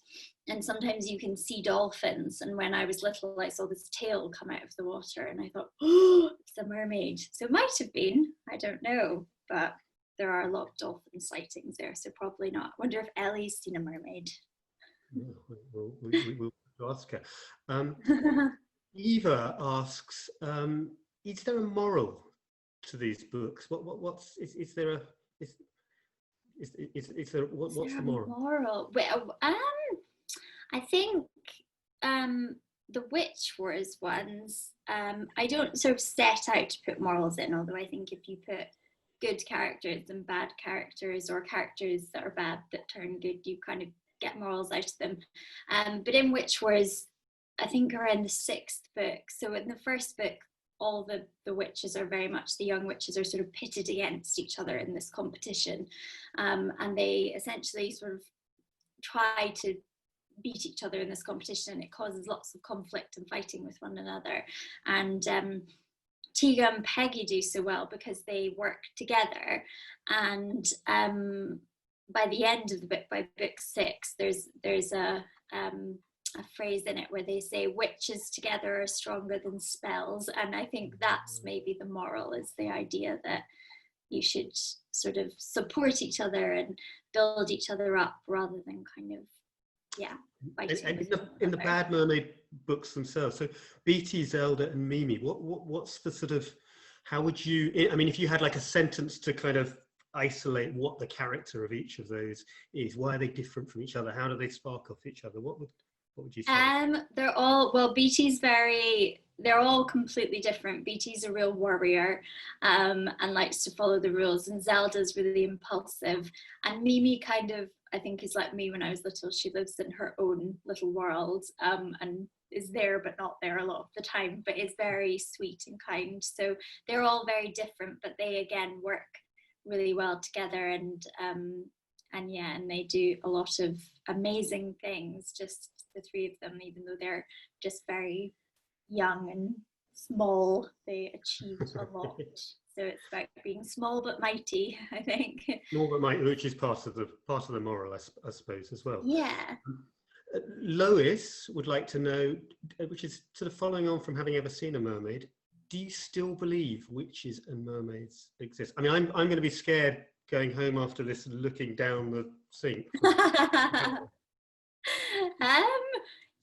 and sometimes you can see dolphins. And when I was little, I saw this tail come out of the water, and I thought, oh, it's a mermaid. So it might have been, I don't know, but there are a lot of dolphin sightings there, so probably not. I wonder if Ellie's seen a mermaid. We'll ask her. Eva asks, is there a moral to these books? What's the moral? Well, I think the Witch Wars ones, I don't sort of set out to put morals in, although I think if you put good characters and bad characters, or characters that are bad that turn good, you kind of get morals out of them. But in Witch Wars, I think around the 6th book, so in the first book, all the witches are very much, the young witches are sort of pitted against each other in this competition, and they essentially sort of try to beat each other in this competition, and it causes lots of conflict and fighting with one another. And Tiga and Peggy do so well because they work together, and by the end of the book, by book 6, there's a phrase in it where they say witches together are stronger than spells, and I think that's maybe the moral, is the idea that you should sort of support each other and build each other up rather than kind of fighting. And in the Bad Mermaid books themselves, so Beattie, Zelda and Mimi, what's the sort of, how would you, I mean, if you had like a sentence to kind of isolate what the character of each of those is, why are they different from each other, how do they spark off each other, what would you say? They're all, well, they're all completely different. Beattie's a real warrior and likes to follow the rules, and Zelda's really impulsive, and Mimi kind of, I think, is like me when I was little. She lives in her own little world and is there but not there a lot of the time, but is very sweet and kind. So they're all very different, but they again work really well together, and they do a lot of amazing things, just the three of them, even though they're just very young and small, they achieved a lot. So it's about being small but mighty, I think. Small but mighty, which is part of the moral, I suppose, as well. Yeah. Lois would like to know, which is sort of following on from having ever seen a mermaid, do you still believe witches and mermaids exist? I mean, I'm going to be scared going home after this and looking down the sink?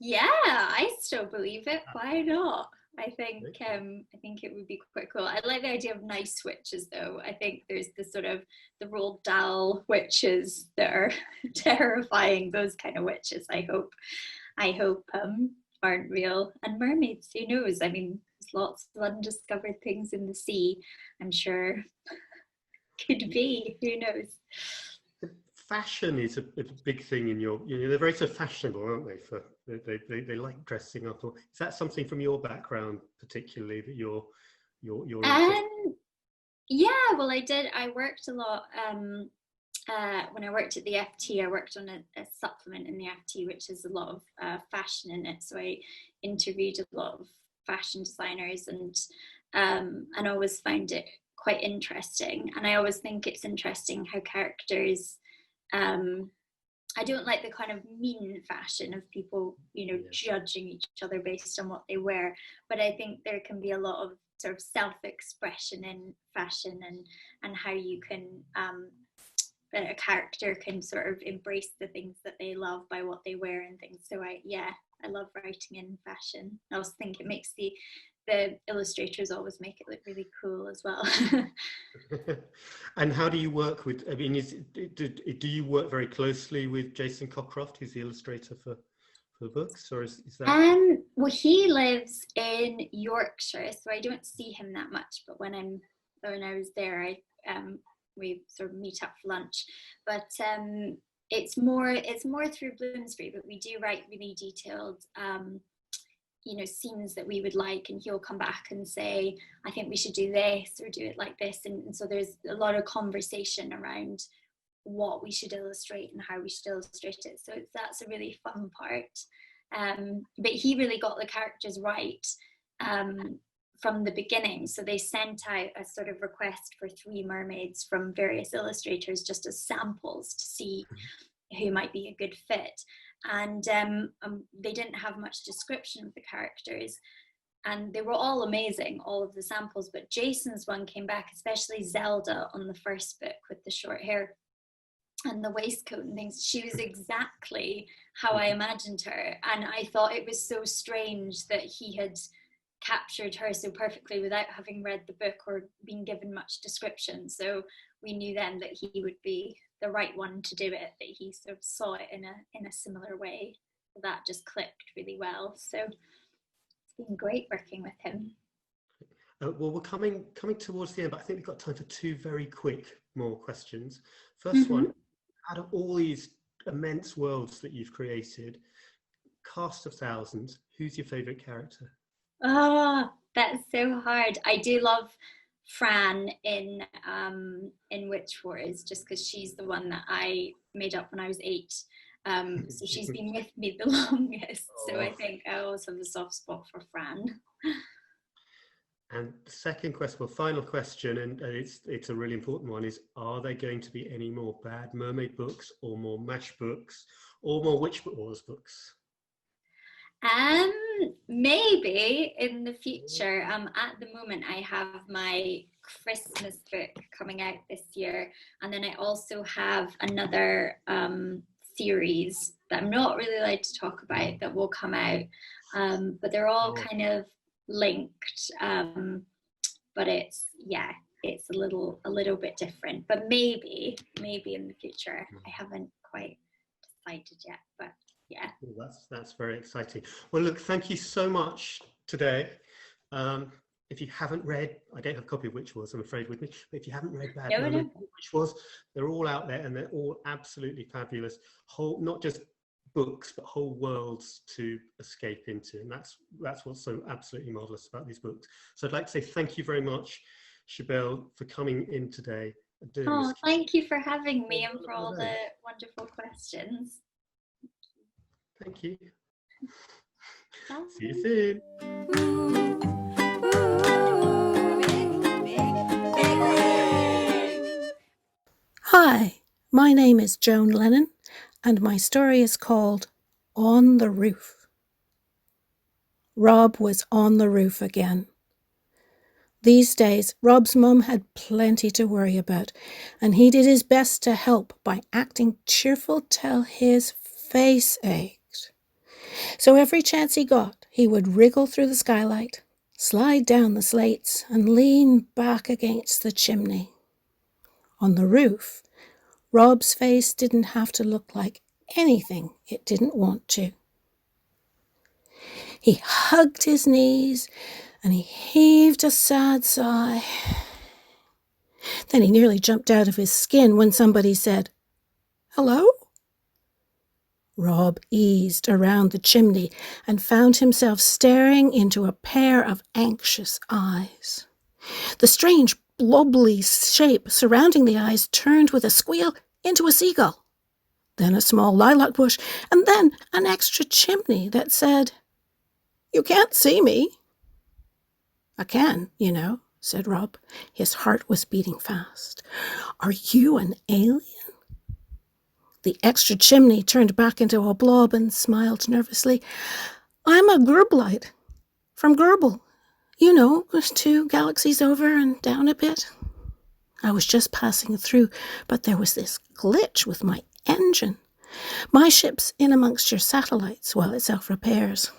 Yeah, I still believe it. Why not? I think it would be quite cool. I like the idea of nice witches, though. I think there's this sort of the Roald Dahl witches that are terrifying. Those kind of witches. I hope aren't real. And mermaids, who knows? I mean, there's lots of undiscovered things in the sea. I'm sure could be. Who knows? Fashion is a big thing in your. They're very so fashionable, aren't they? They like dressing up. Or is that something from your background, particularly, that you're yeah, well, I worked a lot when I worked at the FT. I worked on a supplement in the FT, which has a lot of fashion in it. So I interviewed a lot of fashion designers, and I always found it quite interesting. And I always think it's interesting how characters. I don't like the kind of mean fashion of people, judging each other based on what they wear. But I think there can be a lot of sort of self-expression in fashion, and how you can, a character can sort of embrace the things that they love by what they wear and things. So I love writing in fashion. I also think it makes the illustrators always make it look really cool as well. And how do you work with, I mean, do you work very closely with Jason Cockcroft, who's the illustrator for the books, or is that? Well, he lives in Yorkshire, so I don't see him that much, but when I was there, we sort of meet up for lunch. But it's more through Bloomsbury, but we do write really detailed scenes that we would like, and he'll come back and say, I think we should do this or do it like this, and so there's a lot of conversation around what we should illustrate and how we should illustrate it. So that's a really fun part. But he really got the characters right from the beginning. So they sent out a sort of request for 3 mermaids from various illustrators just as samples to see who might be a good fit. And they didn't have much description of the characters, and they were all amazing, all of the samples, but Jason's one came back, especially Zelda on the first book with the short hair and the waistcoat and things. She was exactly how I imagined her, and I thought it was so strange that he had captured her so perfectly without having read the book or been given much description. So we knew then that he would be the right one to do it, that he sort of saw it in a similar way. That just clicked really well. So it's been great working with him. Well, we're coming towards the end, but I think we've got time for 2 very quick more questions. First one, out of all these immense worlds that you've created, cast of thousands, who's your favourite character? Oh, that's so hard. I do love Fran in Witch Wars, just because she's the one that I made up when I was 8. So she's been with me the longest. So I think I always have a soft spot for Fran. And the second question, well, final question, and it's a really important one, is are there going to be any more Bad Mermaid books, or more MASH books, or more Witch Wars books? Maybe in the future. At the moment I have my Christmas book coming out this year, and then I also have another series that I'm not really allowed to talk about that will come out, but they're all kind of linked, but it's a little bit different, but maybe in the future. I haven't quite decided yet, but yeah. Well, that's very exciting. Well, look, thank you so much today. If you haven't read, I don't have a copy of Witch Wars, I'm afraid, with me, but if you haven't read Bad Mermaid, Witch Wars, they're all out there, and they're all absolutely fabulous. Not just books, but whole worlds to escape into, and that's what's so absolutely marvelous about these books. So I'd like to say thank you very much, Sibeal, for coming in today. Thank you for having me, and for all the wonderful questions. Thank you. Bye. See you soon. Hi, my name is Joan Lennon, and my story is called On the Roof. Rob was on the roof again. These days, Rob's mum had plenty to worry about, and he did his best to help by acting cheerful till his face ached. So every chance he got, he would wriggle through the skylight, slide down the slates, and lean back against the chimney. On the roof, Rob's face didn't have to look like anything it didn't want to. He hugged his knees and he heaved a sad sigh. Then he nearly jumped out of his skin when somebody said, "Hello?" Rob eased around the chimney and found himself staring into a pair of anxious eyes. The strange blobbly shape surrounding the eyes turned with a squeal into a seagull, then a small lilac bush, and then an extra chimney that said, "You can't see me." "I can, you know," said Rob. His heart was beating fast. "Are you an alien?" The extra chimney turned back into a blob and smiled nervously. "I'm a Gerblite, from Gerbil. You know, 2 galaxies over and down a bit. I was just passing through, but there was this glitch with my engine. My ship's in amongst your satellites while it self-repairs.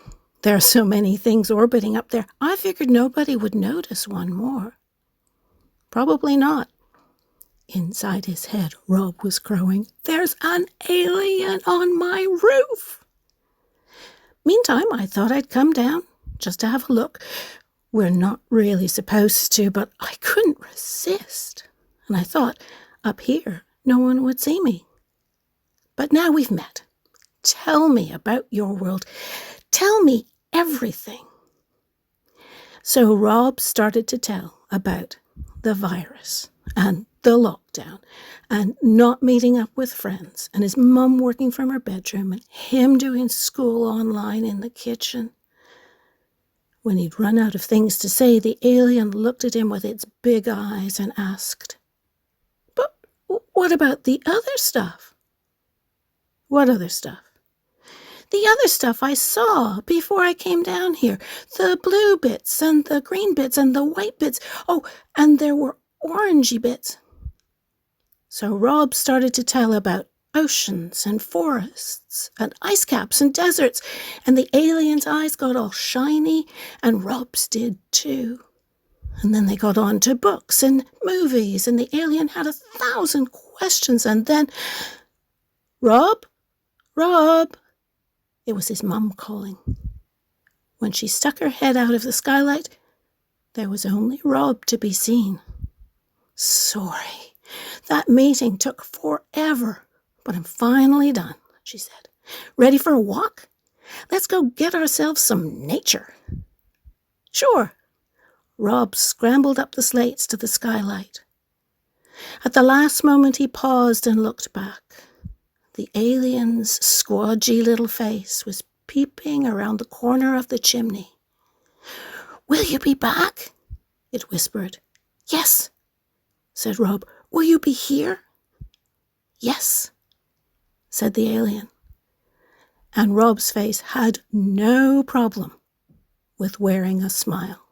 There are so many things orbiting up there, I figured nobody would notice one more." "Probably not." Inside his head, Rob was crowing, "There's an alien on my roof." "Meantime, I thought I'd come down just to have a look. We're not really supposed to, but I couldn't resist. And I thought, up here, no one would see me. But now we've met. Tell me about your world. Tell me everything." So Rob started to tell about the virus and the lockdown and not meeting up with friends and his mum working from her bedroom and him doing school online in the kitchen. When he'd run out of things to say, the alien looked at him with its big eyes and asked, "But what about the other stuff?" "What other stuff?" "The other stuff I saw before I came down here. The blue bits and the green bits and the white bits. Oh, and there were orangey bits." So Rob started to tell about oceans and forests and ice caps and deserts, and the alien's eyes got all shiny, and Rob's did too. And then they got on to books and movies, and the alien had 1,000 questions, and then, "Rob? Rob!" It was his mum calling. When she stuck her head out of the skylight, there was only Rob to be seen. "Sorry, that meeting took forever, but I'm finally done," she said. "Ready for a walk? Let's go get ourselves some nature." "Sure." Rob scrambled up the slates to the skylight. At the last moment he paused and looked back. The alien's squodgy little face was peeping around the corner of the chimney. "Will you be back?" it whispered. "Yes," said Rob. "Will you be here?" "Yes," said the alien. And Rob's face had no problem with wearing a smile.